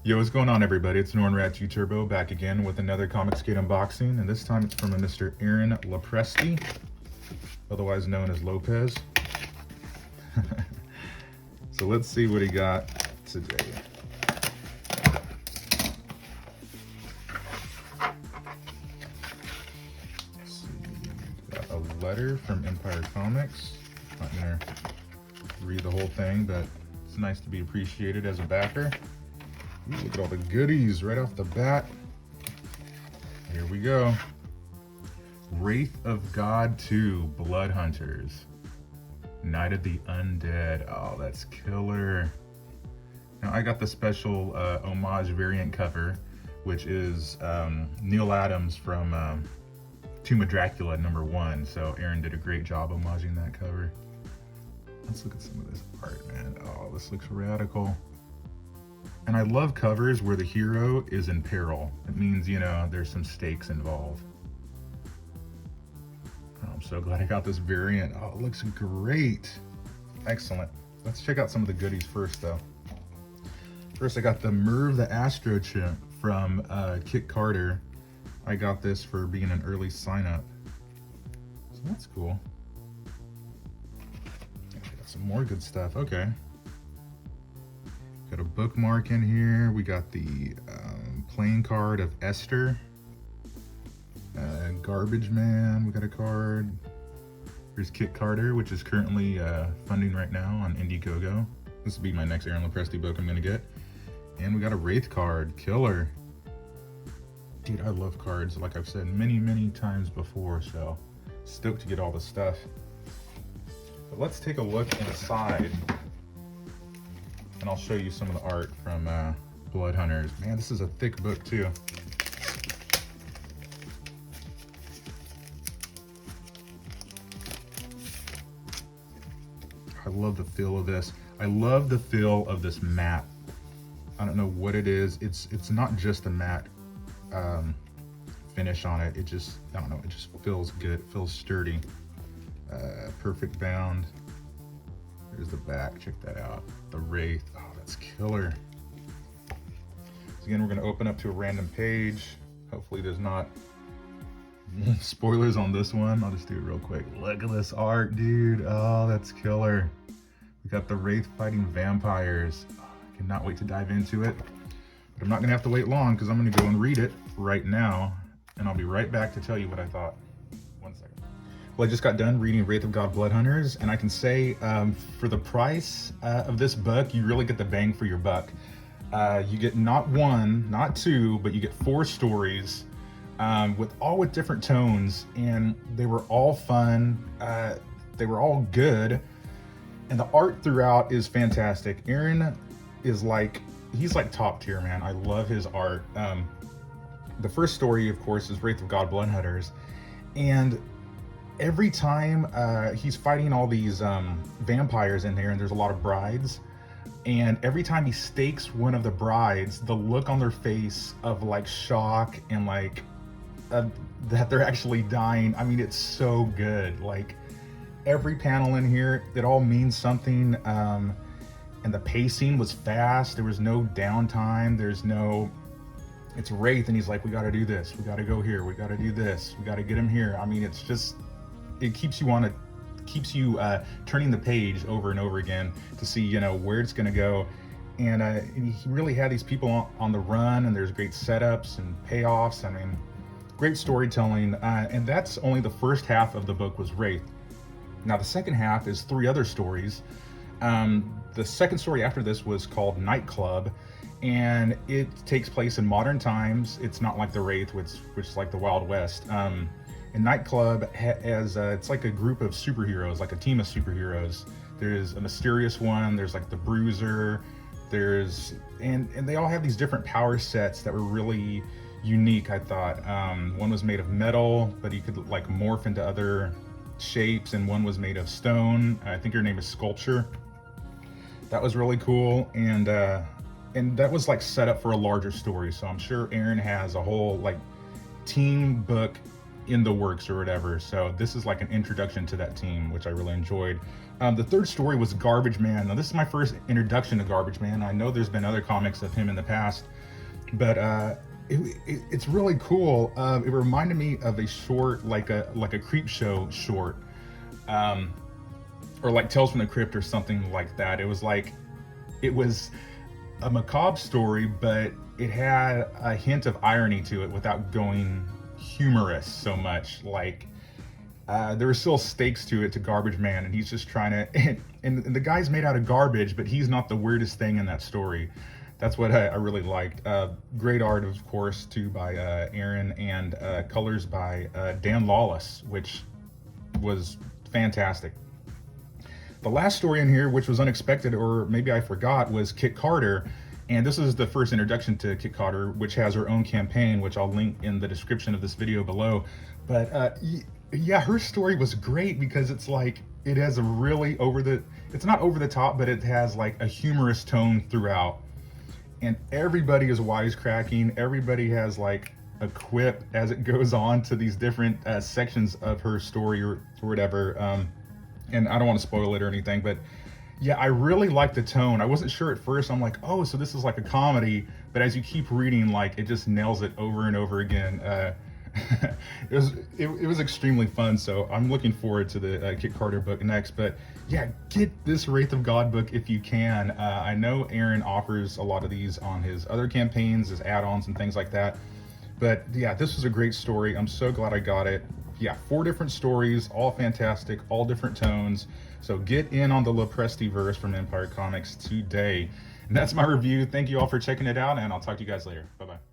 Yo, what's going on, everybody? It's Nornrat G Turbo back again with another Comicsgate unboxing, and this time it's from a Mr. Aaron Lopresti, otherwise known as Lopez. So let's see what he got today. Let's see, got a letter from Empire Comics. Not gonna read the whole thing, but it's nice to be appreciated as a backer. Ooh, look at all the goodies right off the bat. Here we go. Wraith of God 2, Blood Hunters. Night of the Undead. Oh, that's killer. Now, I got the special homage variant cover, which is Neil Adams from Tomb of Dracula #1. So Aaron did a great job homaging that cover. Let's look at some of this art, man. Oh, this looks radical. And I love covers where the hero is in peril. It means, you know, there's some stakes involved. Oh, I'm so glad I got this variant. Oh, it looks great. Excellent. Let's check out some of the goodies first, though. First, I got the Merv the Astro Chimp from Kit Carter. I got this for being an early sign-up. So that's cool. Actually, got some more good stuff. Okay. Got a bookmark in here. We got the playing card of Esther. Garbage Man, we got a card. Here's Kit Carter, which is currently funding right now on Indiegogo. This will be my next Aaron Lopresti book I'm gonna get. And we got a Wraith card, killer. Dude, I love cards, like I've said many times before, so stoked to get all the stuff. But let's take a look inside, and I'll show you some of the art from Blood Hunters. Man, this is a thick book too. I love the feel of this. I love the feel of this matte. I don't know what it is. It's not just a matte finish on it. It just, I don't know, it just feels good. It feels sturdy. Perfect bound. Here's the back, check that out. The Wraith, oh, that's killer. So again, we're gonna open up to a random page. Hopefully there's not spoilers on this one. I'll just do it real quick. Look at this art, dude. Oh, that's killer. We got the Wraith fighting vampires. Oh, I cannot wait to dive into it. But I'm not gonna have to wait long because I'm gonna go and read it right now. And I'll be right back to tell you what I thought. 1 second. Well, I just got done reading Wraith of God Blood Hunters, and I can say for the price of this book, you really get the bang for your buck. You get not one, not two, but you get 4 stories with different tones, and they were all fun. They were all good, and the art throughout is fantastic. Aaron is he's like top tier, man. I love his art. The first story, of course, is Wraith of God Blood Hunters, and every time he's fighting all these vampires in there, and there's a lot of brides, and every time he stakes one of the brides, the look on their face of like shock and like that they're actually dying. I mean, it's so good. Like every panel in here, it all means something. And the pacing was fast. There was no downtime. It's Wraith, and he's like, we got to do this. We got to go here. We got to do this. We got to get him here. I mean, it's just, it keeps you turning the page over and over again to see, you know, where it's going to go. And he really had these people on the run, and there's great setups and payoffs. I mean, great storytelling. And that's only the first half of the book was Wraith. Now, the second half is 3 other stories. The second story after this was called Nightclub, and it takes place in modern times. It's not like the Wraith, which is like the Wild West. And Nightclub has it's like a group of superheroes, like a team of superheroes. There's a mysterious one. There's like the Bruiser. And they all have these different power sets that were really unique, I thought. One was made of metal, but he could like morph into other shapes, and one was made of stone. I think her name is Sculpture. That was really cool, and that was like set up for a larger story. So I'm sure Aaron has a whole like team book in the works or whatever. So this is like an introduction to that team, which I really enjoyed. The third story was Garbage Man. Now this is my first introduction to Garbage Man. I know there's been other comics of him in the past, but it's really cool. It reminded me of a short, like a Creep Show short, or like Tales from the Crypt or something like that. It was a macabre story, but it had a hint of irony to it without going humorous so much. Like there were still stakes to it, to Garbage Man, and he's just trying to and the guy's made out of garbage, but he's not the weirdest thing in that story. That's what I really liked. Great art, of course, too, by Aaron, and colors by Dan Lawless, which was fantastic. The last story in here, which was unexpected, or maybe I forgot, was Kit Carter. And this is the first introduction to Kit Carter, which has her own campaign, which I'll link in the description of this video below. But yeah, her story was great because it's like, it has a really it's not over the top, but it has like a humorous tone throughout. And everybody is wisecracking. Everybody has like a quip as it goes on to these different sections of her story or whatever. And I don't want to spoil it or anything, but yeah, I really like the tone. I wasn't sure at first. I'm like, oh, so this is like a comedy, but as you keep reading, like it just nails it over and over again. It was extremely fun. So I'm looking forward to the Kit Carter book next. But yeah, get this Wraith of God book if you can. I know Aaron offers a lot of these on his other campaigns, his add-ons and things like that. But yeah, this was a great story. I'm so glad I got it. Yeah, 4 different stories, all fantastic, all different tones. So get in on the Lopresti verse from Empire Comics today. And that's my review. Thank you all for checking it out, and I'll talk to you guys later. Bye-bye.